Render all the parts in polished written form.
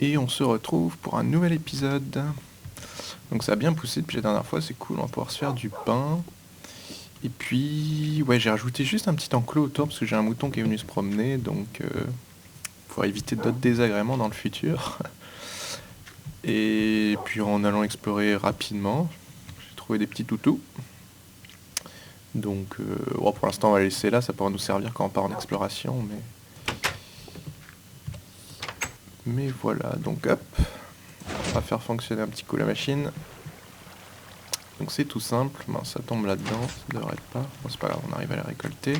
Et on se retrouve pour un nouvel épisode. Donc ça a bien poussé depuis la dernière fois, c'est cool, on va pouvoir se faire du pain. Et puis, ouais, j'ai rajouté juste un petit enclos autour parce que j'ai un mouton qui est venu se promener, donc pour éviter d'autres désagréments dans le futur. Et puis en allant explorer rapidement, j'ai trouvé des petits toutous. Donc bon, pour l'instant on va les laisser là, ça pourra nous servir quand on part en exploration, mais voilà, donc hop, on va faire fonctionner un petit coup la machine. Donc c'est tout simple, ben, ça tombe là-dedans, ça devrait être pas. Bon, c'est pas grave, on arrive à la récolter.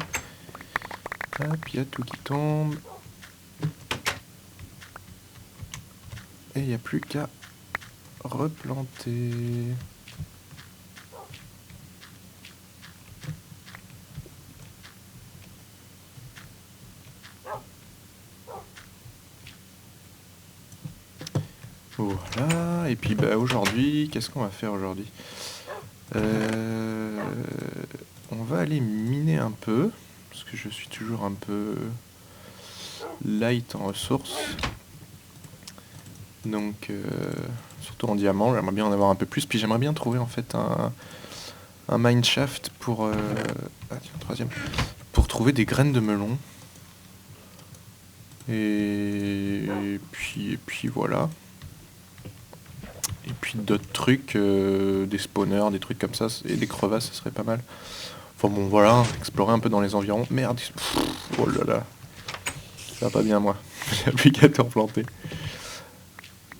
Hop, il y a tout qui tombe. Et il n'y a plus qu'à replanter. Voilà, et puis bah, aujourd'hui, qu'est-ce qu'on va faire aujourd'hui On va aller miner un peu, parce que je suis toujours un peu light en ressources. Donc, surtout en diamant, j'aimerais bien en avoir un peu plus. Puis j'aimerais bien trouver en fait un mineshaft pour... ah tiens, troisième. Pour trouver des graines de melon. Et puis voilà. Et puis d'autres trucs, des spawners, des trucs comme ça, et des crevasses, ça serait pas mal. Enfin bon, voilà, explorer un peu dans les environs. Merde, oh là là, ça va pas bien moi. J'ai plus qu'à tout replanter.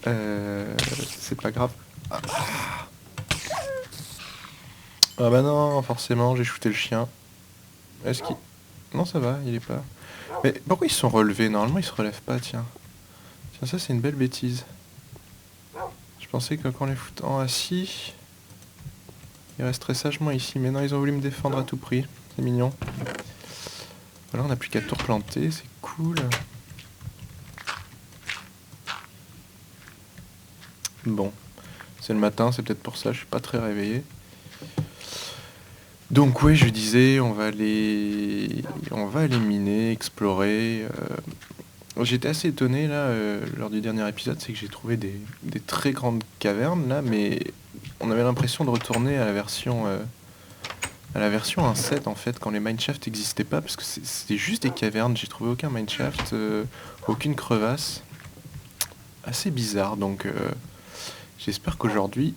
C'est pas grave. Ah bah non, forcément, j'ai shooté le chien. Est-ce qu'il... Non, ça va, il est pas... Mais pourquoi ils se sont relevés? Normalement, ils se relèvent pas, tiens. Tiens, ça, c'est une belle bêtise. Je pensais que quand les foutant assis, ils resteraient sagement ici. Mais non, ils ont voulu me défendre à tout prix. C'est mignon. Voilà, on n'a plus qu'à tout replanter, c'est cool. Bon, c'est le matin, c'est peut-être pour ça, je suis pas très réveillé. Donc ouais, je disais, on va aller miner, explorer. J'étais assez étonné là, lors du dernier épisode, c'est que j'ai trouvé des très grandes cavernes là, mais on avait l'impression de retourner à la version 1.7 en fait, quand les mineshafts n'existaient pas, parce que c'était juste des cavernes, j'ai trouvé aucun mineshaft, aucune crevasse. Assez bizarre, donc j'espère qu'aujourd'hui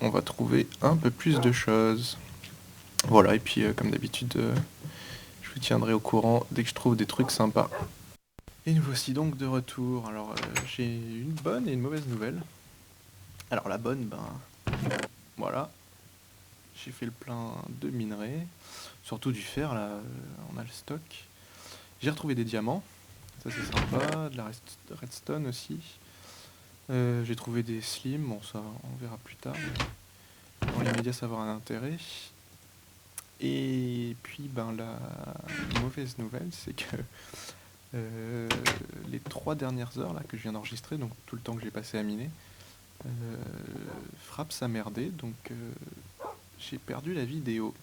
on va trouver un peu plus de choses. Voilà, et puis comme d'habitude, je vous tiendrai au courant dès que je trouve des trucs sympas. Et nous voici donc de retour. Alors j'ai une bonne et une mauvaise nouvelle. Alors la bonne, ben voilà, j'ai fait le plein de minerais, surtout du fer là, on a le stock. J'ai retrouvé des diamants, ça c'est sympa, de la redstone aussi. J'ai trouvé des slims, bon ça on verra plus tard. Dans l'immédiat ça va avoir un intérêt. Et puis ben la mauvaise nouvelle c'est que euh, les 3 dernières heures là que je viens d'enregistrer, donc tout le temps que j'ai passé à miner, Fraps a merdé, donc j'ai perdu la vidéo.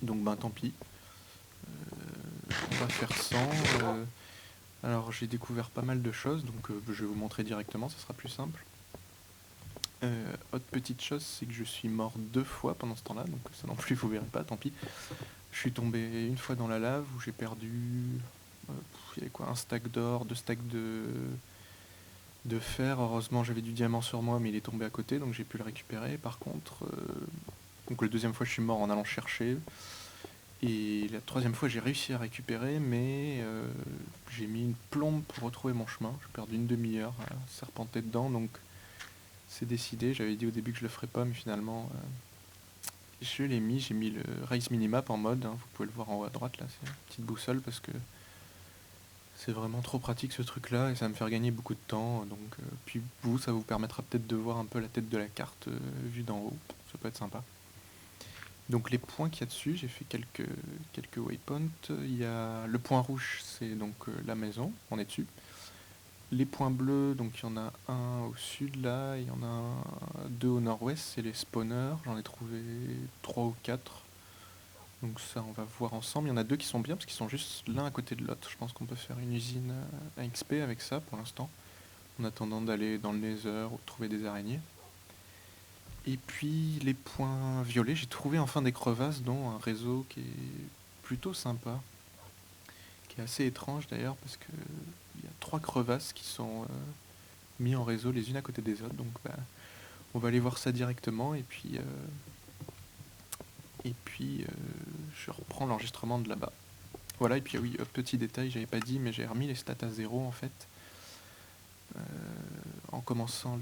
Donc ben tant pis. On va faire sans. Alors j'ai découvert pas mal de choses, donc je vais vous montrer directement, ça sera plus simple. Autre petite chose, c'est que je suis mort 2 fois pendant ce temps-là, donc ça non plus vous verrez pas, tant pis. Je suis tombé une fois dans la lave où j'ai perdu... il y avait quoi, un stack d'or, 2 stacks de fer. Heureusement j'avais du diamant sur moi, mais il est tombé à côté, donc j'ai pu le récupérer. Par contre, donc la deuxième fois je suis mort en allant chercher. Et la troisième fois j'ai réussi à récupérer, mais j'ai mis une plombe pour retrouver mon chemin. J'ai perdu une demi-heure à serpenter dedans, donc c'est décidé. J'avais dit au début que je le ferais pas, mais finalement je l'ai mis. J'ai mis le Race Minimap en mode, hein, vous pouvez le voir en haut à droite là, c'est une petite boussole parce que c'est vraiment trop pratique ce truc là et ça va me faire gagner beaucoup de temps. Donc puis vous, ça vous permettra peut-être de voir un peu la tête de la carte vue d'en haut, ça peut être sympa. Donc les points qu'il y a dessus, j'ai fait quelques waypoints. Il y a le point rouge, c'est donc la maison, on est dessus. Les points bleus, donc il y en a un au sud là, il y en a deux au nord-ouest, c'est les spawners, j'en ai trouvé 3 ou 4. Donc ça on va voir ensemble, il y en a 2 qui sont bien parce qu'ils sont juste l'un à côté de l'autre. Je pense qu'on peut faire une usine à XP avec ça pour l'instant. en attendant d'aller dans le Nether ou de trouver des araignées. Et puis les points violets, j'ai trouvé enfin des crevasses, dont un réseau qui est plutôt sympa, qui est assez étrange d'ailleurs, parce que il y a 3 crevasses qui sont mis en réseau les unes à côté des autres, donc on va aller voir ça directement, et puis je reprends l'enregistrement de là-bas. Voilà, et puis oui, petit détail, j'avais pas dit, mais j'ai remis les stats à 0 en fait, en commençant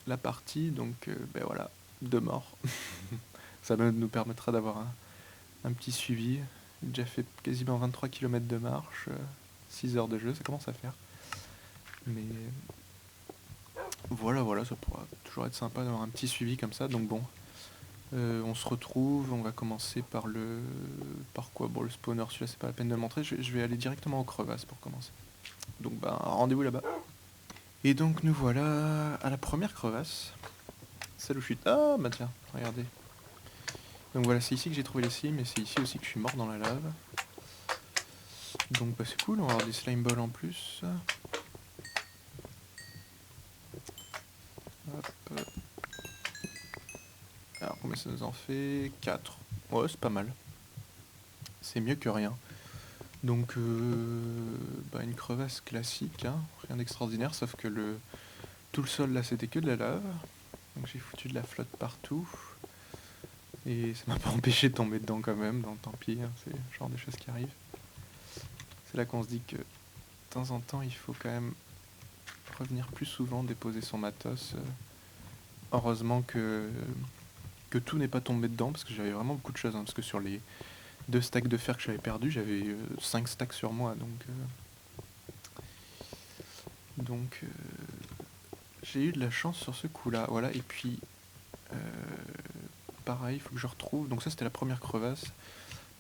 la partie, donc voilà, 2 morts. Ça nous permettra d'avoir un petit suivi. J'ai déjà fait quasiment 23 km de marche, 6 heures de jeu, ça commence à faire. Mais voilà, ça pourra toujours être sympa d'avoir un petit suivi comme ça, donc bon. On se retrouve, on va commencer par quoi? Bon, le spawner, celui-là c'est pas la peine de le montrer, je vais aller directement aux crevasses pour commencer. Donc rendez-vous là-bas. Et donc nous voilà à la première crevasse, celle où je suis... Ah bah tiens, regardez. Donc voilà, c'est ici que j'ai trouvé les cimes, et c'est ici aussi que je suis mort dans la lave. Donc c'est cool, on va avoir des slime balls en plus. Hop. Alors combien ça nous en fait? 4. Ouais, c'est pas mal. C'est mieux que rien. Donc une crevasse classique, hein, rien d'extraordinaire, sauf que tout le sol là c'était que de la lave. Donc j'ai foutu de la flotte partout. Et ça m'a pas empêché de tomber dedans quand même, donc tant pis, hein, c'est le genre de choses qui arrivent. C'est là qu'on se dit que de temps en temps il faut quand même revenir plus souvent, déposer son matos. Heureusement que tout n'est pas tombé dedans, parce que j'avais vraiment beaucoup de choses, hein, parce que sur les 2 stacks de fer que j'avais perdu, j'avais 5 stacks sur moi, donc j'ai eu de la chance sur ce coup-là, voilà. Et puis pareil, il faut que je retrouve, donc ça c'était la première crevasse.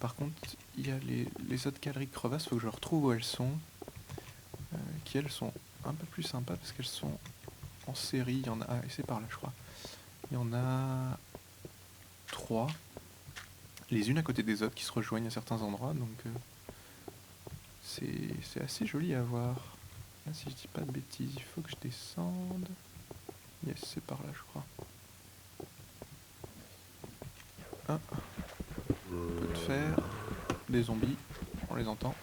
Par contre, il y a les autres galeries de crevasses, il faut que je retrouve où elles sont, qui elles sont un peu plus sympas, parce qu'elles sont en série. Il y en a, et c'est par là je crois, il y en a 3, les unes à côté des autres, qui se rejoignent à certains endroits, donc c'est assez joli à voir. Là, si je dis pas de bêtises, il faut que je descende. Yes, c'est par là je crois. Ah, un peu de fer, des zombies, on les entend.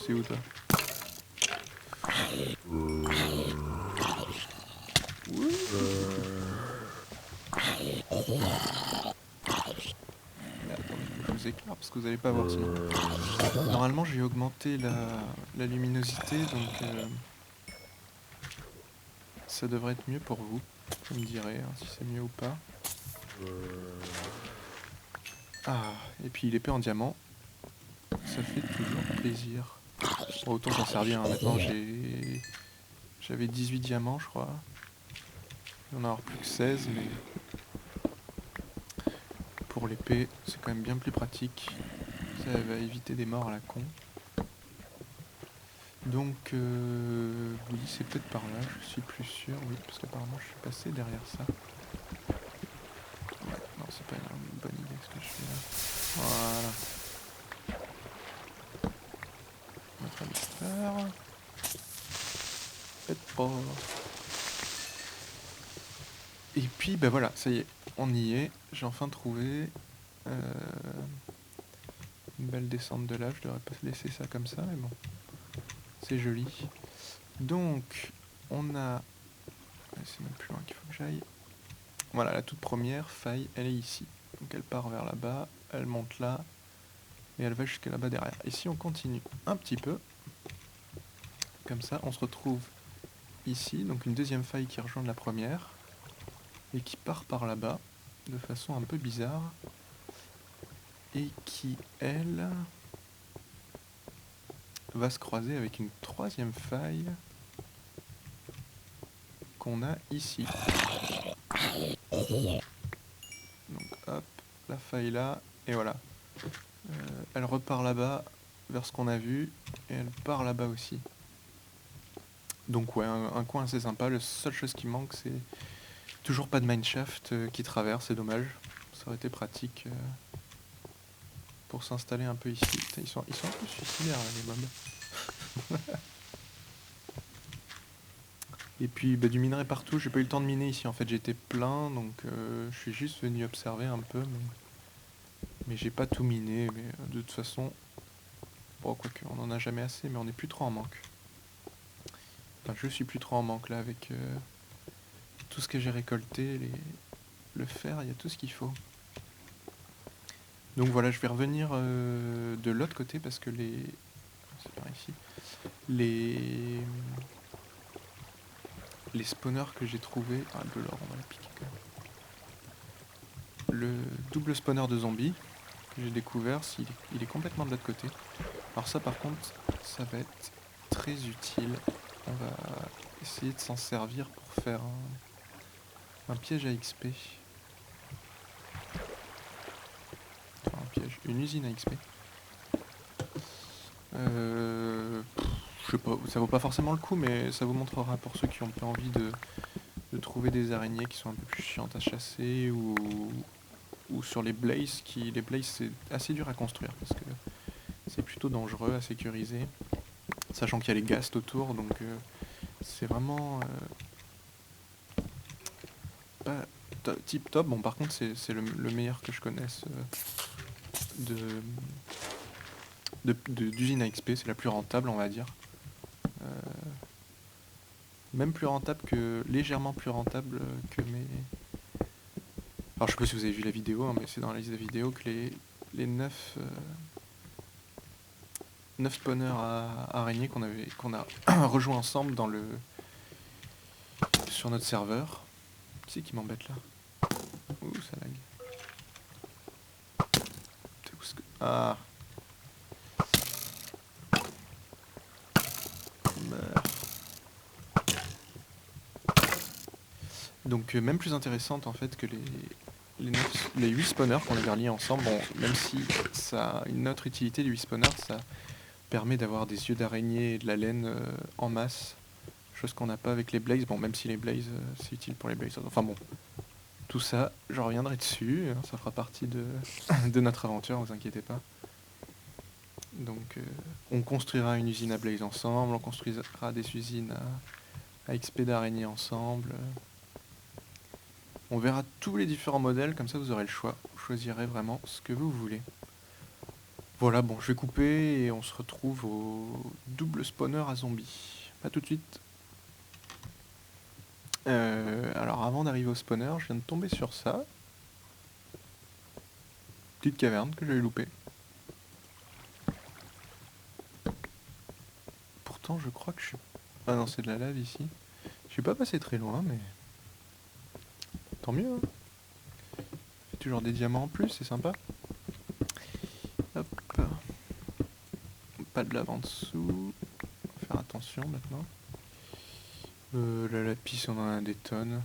C'est où toi? Mais attendez, je vous éclaire parce que vous allez pas voir sinon. Normalement j'ai augmenté la luminosité, donc ça devrait être mieux pour vous. Vous me direz hein, si c'est mieux ou pas. Ah, et puis l'épée en diamant, ça fait toujours plaisir. Bon, autant s'en servir, hein. Maintenant j'avais 18 diamants je crois. Il va en avoir plus que 16, mais pour l'épée c'est quand même bien plus pratique. Ça va éviter des morts à la con. Donc oui, c'est peut-être par là, je suis plus sûr, oui, parce qu'apparemment je suis passé derrière ça. Ouais, non, c'est pas une bonne idée ce que je fais là. Voilà. Mettre un mixeur. Faites pas. Et puis voilà, ça y est, on y est. J'ai enfin trouvé une belle descente de lave. Je devrais pas laisser ça comme ça, mais bon, c'est joli. Donc on a... C'est même plus loin qu'il faut que j'aille. Voilà, la toute première faille, elle est ici. Donc elle part vers là-bas, elle monte là, et elle va jusqu'à là-bas derrière. Et si on continue un petit peu, comme ça, on se retrouve ici, donc une deuxième faille qui rejoint la première, et qui part par là-bas, de façon un peu bizarre, et qui, elle, va se croiser avec une troisième faille qu'on a ici. Donc hop, la faille là, et voilà. Elle repart là-bas, vers ce qu'on a vu, et elle part là-bas aussi. Donc ouais, un coin assez sympa. La seule chose qui manque, c'est Toujours pas de mineshaft qui traverse, c'est dommage. Ça aurait été pratique pour s'installer un peu ici. Putain, ils sont un peu suicidaires là, les mobs. Et puis du minerai partout, j'ai pas eu le temps de miner ici en fait, j'étais plein donc je suis juste venu observer un peu mais j'ai pas tout miné, mais de toute façon, bon quoique on en a jamais assez mais on est plus trop en manque. Enfin je suis plus trop en manque là avec tout ce que j'ai récolté, le fer, il y a tout ce qu'il faut. Donc voilà, je vais revenir de l'autre côté parce que c'est par ici. Les spawners que j'ai trouvés... Ah, de l'or, on va la piquer quand même. Le double spawner de zombies que j'ai découvert, il est complètement de l'autre côté. Alors ça par contre, ça va être très utile. On va essayer de s'en servir pour faire un piège à XP. Enfin un piège, une usine à XP. Je sais pas, ça vaut pas forcément le coup, mais ça vous montrera pour ceux qui ont pas envie de trouver des araignées qui sont un peu plus chiantes à chasser ou sur les blazes. Les blazes c'est assez dur à construire parce que c'est plutôt dangereux à sécuriser, sachant qu'il y a les ghasts autour, donc c'est vraiment pas tip top. Bon par contre c'est le meilleur que je connaisse d'usine à XP, c'est la plus rentable on va dire. Même plus rentable légèrement plus rentable que mes... Alors je sais pas si vous avez vu la vidéo, hein, mais c'est dans la liste de vidéos que les 9 spawners à araignées qu'on a rejoint ensemble sur notre serveur. C'est qui m'embête là. Ouh, ça lag. Ah. Meurs. Donc même plus intéressante en fait que les 8 spawners qu'on avait reliés ensemble. Bon, même si ça a une autre utilité, les 8 spawners, ça permet d'avoir des yeux d'araignée et de la laine en masse. Chose qu'on n'a pas avec les blazes. Bon, même si les blazes, c'est utile pour les blazes. Enfin bon, tout ça, je reviendrai dessus. Hein, ça fera partie de notre aventure, vous inquiétez pas. Donc on construira une usine à blaze ensemble, on construira des usines à XP d'araignée ensemble. On verra tous les différents modèles, comme ça vous aurez le choix. Vous choisirez vraiment ce que vous voulez. Voilà, bon, je vais couper et on se retrouve au double spawner à zombies. Pas tout de suite. Alors avant d'arriver au spawner, je viens de tomber sur ça. Petite caverne que j'avais loupée. Pourtant je crois que je suis... Ah non, c'est de la lave ici. Je suis pas passé très loin, mais... Tant mieux, hein. J'ai toujours des diamants en plus, c'est sympa. Hop. Pas de lave en dessous. Faut faire attention maintenant. La lapis, on en a des tonnes.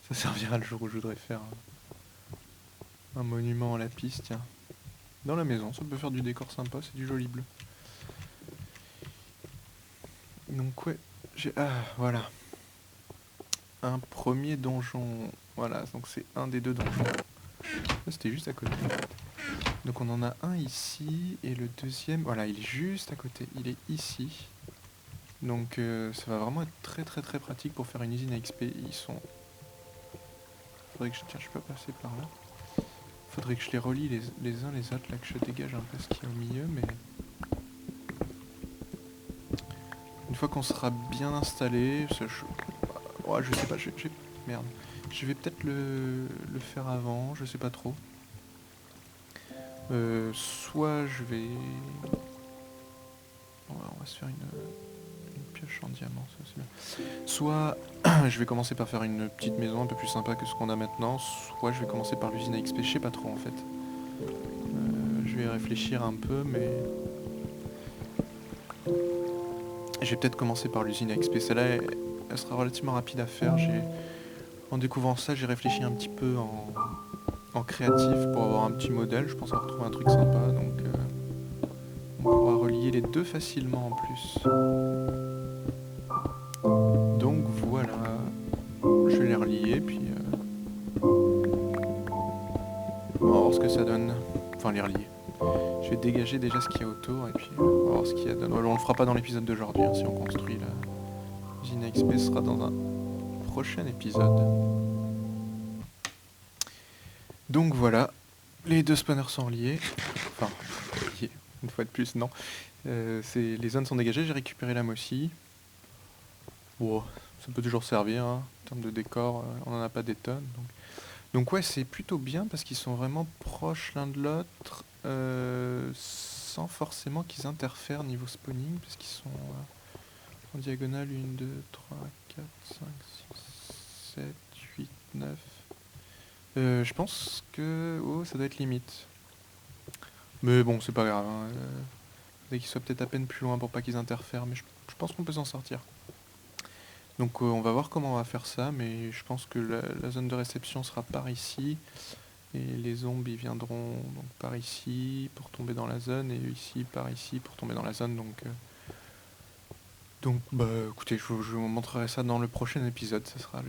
Ça servira le jour où je voudrais faire un monument en lapis, tiens. Dans la maison, ça peut faire du décor sympa, c'est du joli bleu. Donc ouais, voilà. Un premier donjon. Voilà, donc c'est un des 2 donjons. Là, c'était juste à côté. Donc on en a un ici, et le deuxième, voilà, il est juste à côté. Il est ici. Donc ça va vraiment être très très très pratique pour faire une usine à XP. Ils sont... Faudrait que je peux passer par là. Faudrait que je les relie les uns les autres, là que je dégage un peu ce qu'il y a au milieu, mais... Une fois qu'on sera bien installé, je sais pas, merde. Je vais peut-être le faire avant, je sais pas trop. Soit je vais... On va se faire une pioche en diamant, ça c'est bien. Soit je vais commencer par faire une petite maison un peu plus sympa que ce qu'on a maintenant, soit je vais commencer par l'usine à XP, je sais pas trop en fait. Je vais réfléchir un peu, mais... Je vais peut-être commencer par l'usine à XP, celle-là elle sera relativement rapide à faire. En découvrant ça, j'ai réfléchi un petit peu en créatif pour avoir un petit modèle, je pense avoir trouvé un truc sympa, donc on pourra relier les deux facilement en plus. Donc les relier. Je vais dégager déjà ce qu'il y a autour et puis on va voir ce qu'il y a. On le fera pas dans l'épisode d'aujourd'hui, hein, si on construit la usine à XP, ce sera dans un prochain épisode. Donc voilà, les deux spawners sont reliés. Enfin, reliés, une fois de plus, non. Les zones sont dégagées, j'ai récupéré l'âme aussi. Bon, ça peut toujours servir, hein. En termes de décor, on n'en a pas des tonnes. Donc ouais, c'est plutôt bien parce qu'ils sont vraiment proches l'un de l'autre, sans forcément qu'ils interfèrent niveau spawning, parce qu'ils sont en diagonale 1, 2, 3, 4, 5, 6, 7, 8, 9. Je pense que... Oh, ça doit être limite. Mais bon, c'est pas grave, hein. Faudrait qu'ils soient peut-être à peine plus loin pour pas qu'ils interfèrent, mais je pense qu'on peut s'en sortir. Donc on va voir comment on va faire ça, mais je pense que la zone de réception sera par ici, et les zombies viendront donc par ici pour tomber dans la zone, et ici par ici pour tomber dans la zone, donc bah écoutez, je vous montrerai ça dans le prochain épisode, ça sera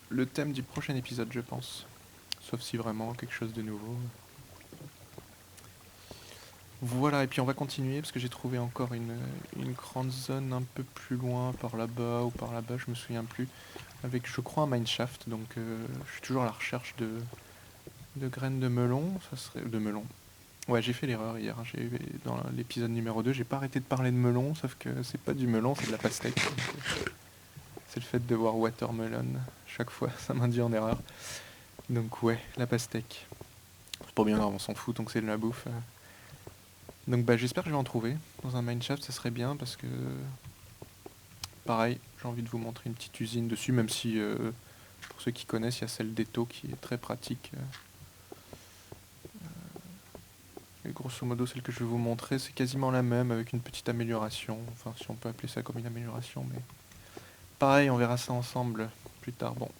le thème du prochain épisode je pense, sauf si vraiment quelque chose de nouveau. Voilà, et puis on va continuer parce que j'ai trouvé encore une grande zone un peu plus loin, par là-bas ou par là-bas, je me souviens plus, avec je crois un mineshaft, donc je suis toujours à la recherche de graines de melon, ça serait... de melon. Ouais, j'ai fait l'erreur hier, hein, dans l'épisode numéro 2, j'ai pas arrêté de parler de melon, sauf que c'est pas du melon, c'est de la pastèque. C'est le fait de voir watermelon chaque fois, ça m'induit en erreur. Donc ouais, la pastèque. C'est pas bien grave, on s'en fout, donc c'est de la bouffe. Donc bah j'espère que je vais en trouver dans un mineshaft, ça serait bien parce que pareil, j'ai envie de vous montrer une petite usine dessus, même si pour ceux qui connaissent, il y a celle d'Eto qui est très pratique. Et grosso modo, celle que je vais vous montrer, c'est quasiment la même avec une petite amélioration, enfin si on peut appeler ça comme une amélioration, mais pareil, on verra ça ensemble plus tard. Bon,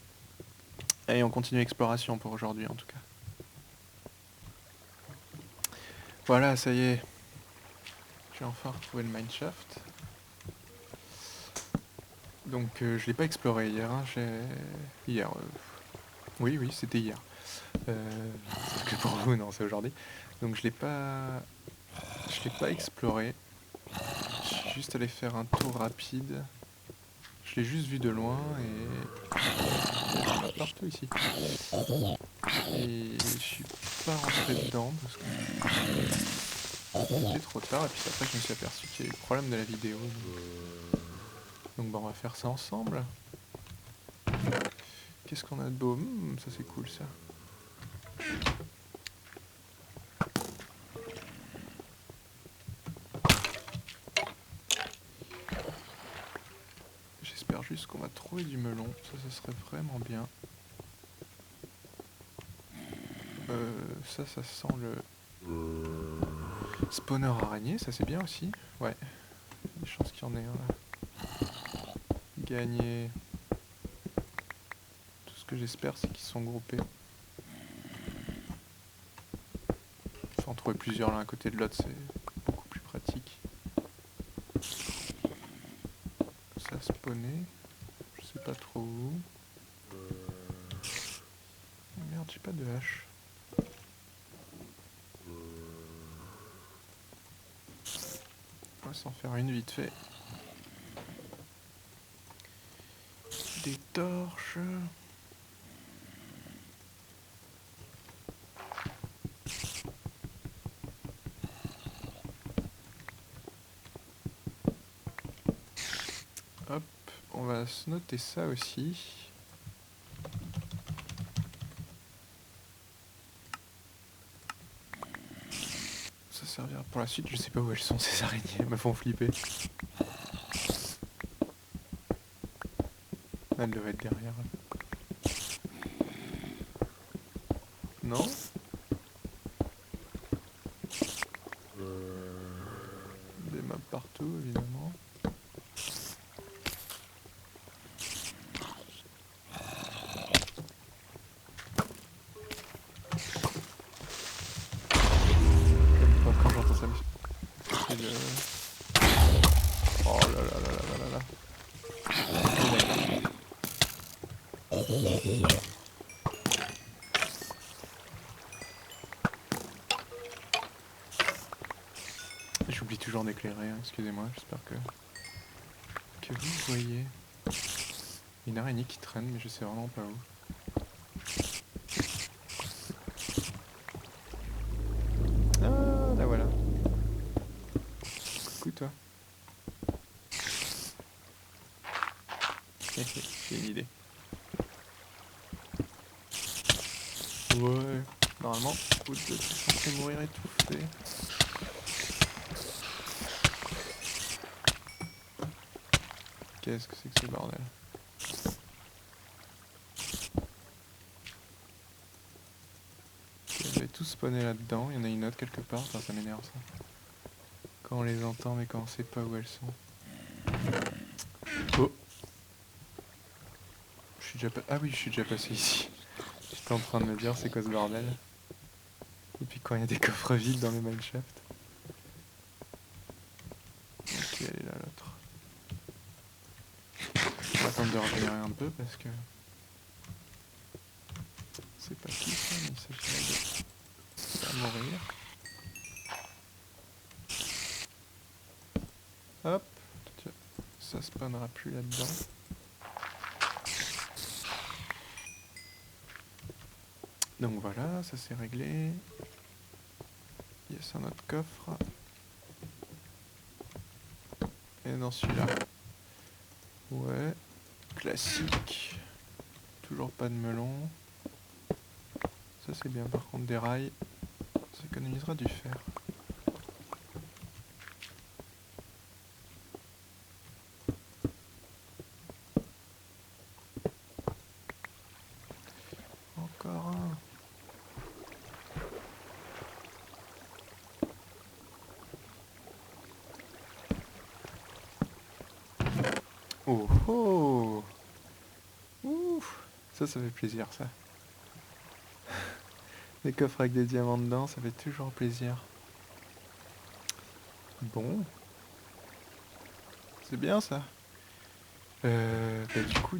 allez, on continue l'exploration pour aujourd'hui en tout cas. Voilà, ça y est. J'ai enfin retrouvé le mineshaft. Donc je l'ai pas exploré hier, hein, hier. Oui, c'était hier. Que pour vous, non, c'est aujourd'hui. Donc je l'ai pas exploré. Je suis juste allé faire un tour rapide. Je l'ai juste vu de loin et... partout ici. Et je suis pas rentré dedans parce que c'était trop tard et puis après je me suis aperçu qu'il y avait le problème de la vidéo. Donc bah on va faire ça ensemble. Qu'est-ce qu'on a de beau? Ça c'est cool ça. J'espère juste qu'on va trouver du melon, ça serait vraiment bien. Ça sent le spawner araignée, ça c'est bien aussi. Ouais, il y a des chances qu'il y en ait un là. Gagner. Tout ce que j'espère c'est qu'ils sont groupés. Enfin, en trouver plusieurs l'un à côté de l'autre c'est beaucoup plus pratique. Ça a spawné, je sais pas trop où. Merde, j'ai pas de hache. On va s'en faire une vite fait. Des torches. Hop, on va se noter ça aussi. Ça servira pour la suite, je sais pas où elles sont ces araignées, elles me font flipper. Elle devait être derrière. Non? Des mobs partout évidemment. Quand j'entends ça, c'est le... Oh là là là là là là. toujours d'éclairer, hein, excusez-moi, j'espère que vous voyez. Une araignée qui traîne, mais je sais vraiment pas où. Ah, là voilà. Coucou toi. J'ai une idée. Ouais, normalement, vous êtes censé mourir étouffé. Qu'est-ce que c'est que ce bordel? Vous avez tous spawné là-dedans, il y en a une autre quelque part, enfin, ça m'énerve ça. Quand on les entend mais quand on sait pas où elles sont. Oh! Je suis déjà ah oui, je suis déjà passé ici. J'étais en train de me dire c'est quoi ce bordel. Et puis quand il y a des coffres vides dans le mineshaft. Ok, elle est là l'autre. On va attendre de régénérer un peu parce que... C'est pas qui ça, mais il s'agirait de pas mourir. Hop, tiens, ça spawnera plus là-dedans. Donc voilà, ça c'est réglé. Yes, un autre coffre. Et dans celui-là. Ouais, classique. Toujours pas de melon. Ça c'est bien, par contre des rails, ça économisera du fer. Encore un. Oh oh! Ouf! Ça fait plaisir ça. Les coffres avec des diamants dedans, ça fait toujours plaisir. Bon. C'est bien ça. Bah du coup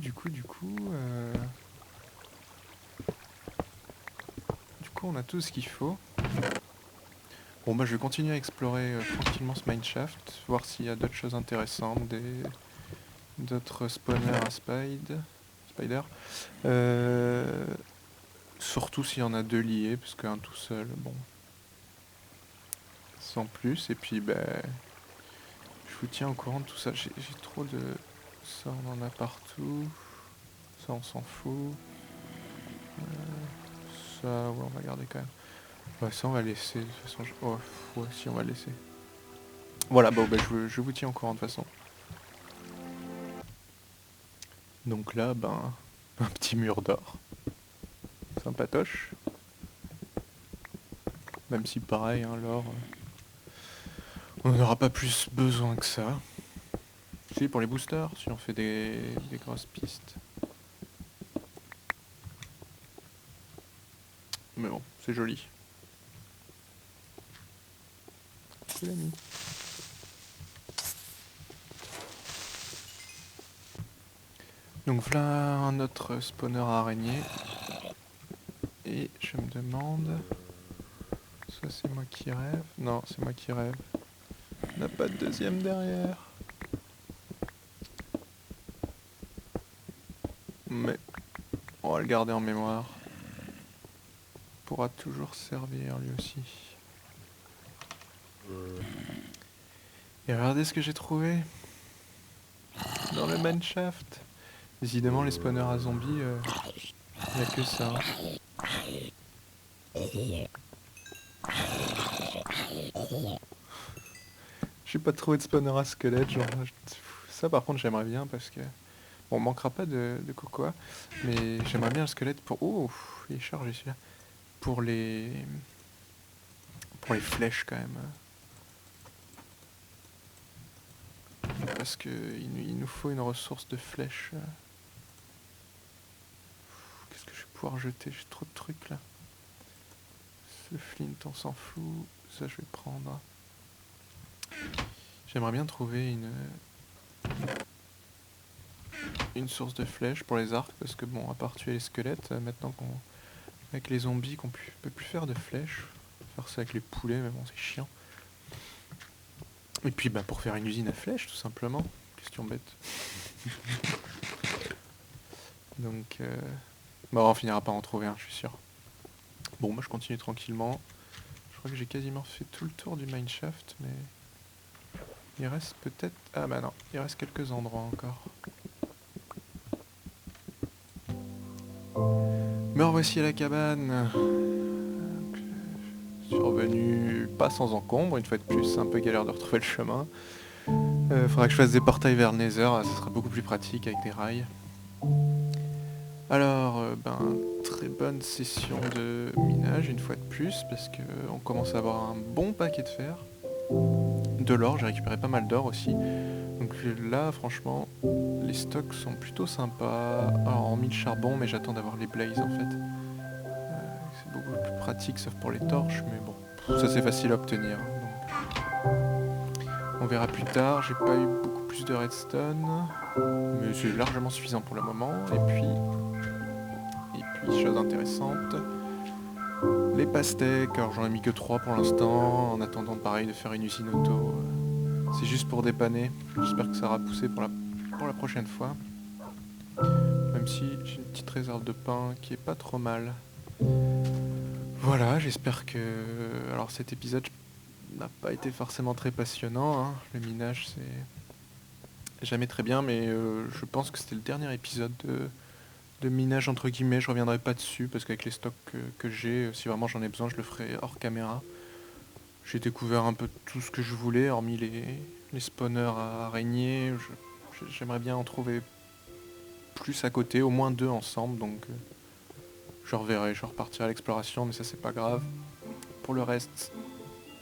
on a tout ce qu'il faut. Bon bah je vais continuer à explorer tranquillement ce mineshaft, voir s'il y a d'autres choses intéressantes, d'autres spawners à spider. Surtout s'il y en a deux liés, parce qu'un tout seul, bon, sans plus. Et puis bah, je vous tiens au courant de tout ça. J'ai trop de... Ça on en a partout. Ça on s'en fout. Ça ouais on va garder quand même. Ouais ça on va laisser de toute façon. Oh ouais si on va laisser. Voilà bon bah je vous tiens au courant de toute façon. Donc là ben un petit mur d'or. Sympatoche. Même si pareil hein, l'or on n'en aura pas plus besoin que ça. Si pour les boosters, si on fait des grosses pistes. Mais bon, c'est joli. C'est l'ami. Donc voilà un autre spawner à araignée. Et je me demande... Soit c'est moi qui rêve. Non, c'est moi qui rêve. On n'a pas de deuxième derrière. Mais on va le garder en mémoire. Pourra toujours servir lui aussi. Et regardez ce que j'ai trouvé. Dans le mineshaft. Évidemment les spawners à zombies, il n'y a que ça. J'ai pas trouvé de spawner à squelette, genre... Ça par contre j'aimerais bien parce que... Bon, on manquera pas de cocoa, mais j'aimerais bien le squelette pour... Oh, il est chargé celui-là. Pour les flèches quand même. Parce que il nous faut une ressource de flèches. Qu'est-ce que je vais pouvoir jeter? J'ai trop de trucs là. Ce flint on s'en fout. Ça je vais prendre. J'aimerais bien trouver une source de flèches pour les arcs. Parce que bon, à part tuer les squelettes, maintenant qu'on... Avec les zombies qu'on peut plus faire de flèches. Faire ça avec les poulets, mais bon c'est chiant. Et puis bah, pour faire une usine à flèches, tout simplement. Question bête. Donc, bah, on finira par en trouver un, je suis sûr. Bon, moi je continue tranquillement. Je crois que j'ai quasiment fait tout le tour du mineshaft, mais... Il reste peut-être... Ah bah non, il reste quelques endroits encore. Me revoici à la cabane. Je suis revenu pas sans encombre, une fois de plus, c'est un peu galère de retrouver le chemin. Faudra que je fasse des portails vers le Nether, ça sera beaucoup plus pratique avec des rails. Alors, très bonne session de minage une fois de plus, parce que on commence à avoir un bon paquet de fer. De l'or, j'ai récupéré pas mal d'or aussi. Donc là, franchement, les stocks sont plutôt sympas. Alors, hormis le charbon, mais j'attends d'avoir les blazes en fait. C'est beaucoup plus pratique, sauf pour les torches, mais bon, ça c'est facile à obtenir. Donc, on verra plus tard, j'ai pas eu beaucoup plus de redstone, mais c'est largement suffisant pour le moment. Et puis chose intéressante, les pastèques. Alors j'en ai mis que 3 pour l'instant, en attendant pareil de faire une usine auto. C'est juste pour dépanner, j'espère que ça aura poussé pour la prochaine fois. Même si j'ai une petite réserve de pain qui est pas trop mal. Voilà, j'espère que... Alors cet épisode n'a pas été forcément très passionnant, hein. Le minage c'est jamais très bien, mais je pense que c'était le dernier épisode de minage entre guillemets. Je reviendrai pas dessus parce qu'avec les stocks que j'ai, si vraiment j'en ai besoin, je le ferai hors caméra. J'ai découvert un peu tout ce que je voulais, hormis les spawners à araignées. J'aimerais bien en trouver plus à côté, au moins 2 ensemble, donc je reverrai, je repartirai à l'exploration, mais ça c'est pas grave. Pour le reste,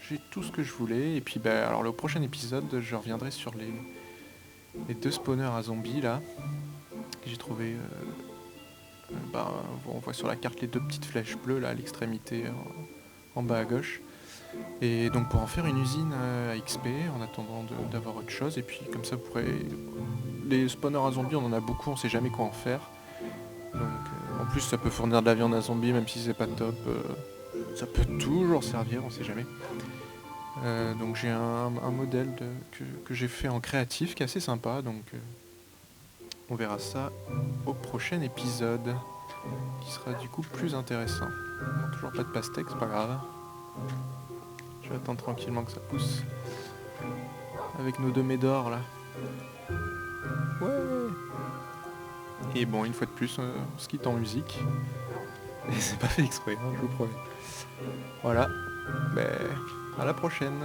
j'ai tout ce que je voulais, et puis alors le prochain épisode, je reviendrai sur les 2 spawners à zombies là, que j'ai trouvé. On voit sur la carte les 2 petites flèches bleues là à l'extrémité en bas à gauche. Et donc pour en faire une usine à XP en attendant d'avoir autre chose, et puis comme ça vous pourrez... Les spawners à zombies on en a beaucoup, on sait jamais quoi en faire. Donc en plus ça peut fournir de la viande à zombies même si c'est pas top. Ça peut toujours servir, on sait jamais. Donc j'ai un modèle que j'ai fait en créatif qui est assez sympa, donc on verra ça au prochain épisode, qui sera du coup plus intéressant. Bon, toujours pas de pastèque, c'est pas grave. Je vais attendre tranquillement que ça pousse. Avec nos 2 médors là. Ouais. Et bon, une fois de plus, on se quitte en musique. Et c'est pas fait exprès, hein, je vous promets. Voilà. À la prochaine.